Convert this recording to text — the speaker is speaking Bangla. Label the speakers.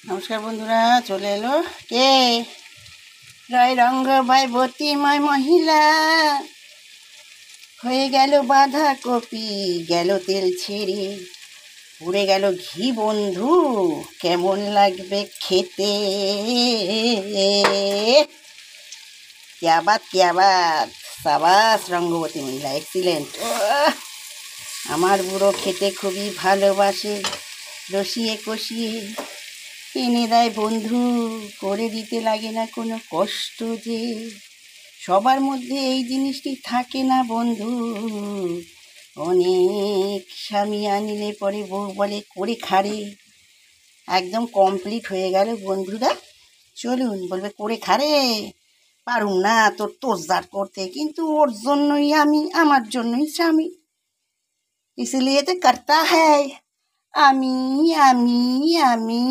Speaker 1: নমস্কার বন্ধুরা, চলে এলো কে রয় রঙ্গ বতীময় মহিলা হয়ে গেল বাঁধাকপি, গেল তেল ছেড়ে, উড়ে গেল ঘি বন্ধু, কেমন লাগবে খেতে। क्या बात क्या बात, সাবাস রঙ্গবতী মহিলা, এক্সিলেন্ট। আমার বুড়ো খেতে খুবই ভালোবাসে, রসিয়ে কষিয়ে এনে দেয় বন্ধু, করে দিতে লাগে না কোনো কষ্ট। যে সবার মধ্যে এই জিনিসটি থাকে না বন্ধু, অনেক স্বামী আনিলে পরে বউ বলে করে খারে। একদম কমপ্লিট হয়ে গেল বন্ধুরা, চলুন বলবে করে খারে, পারুম না তোর তোষদার করতে, কিন্তু ওর জন্যই আমি, আমার জন্যই স্বামী, इसलिए तो करता है আমি আমি আমি।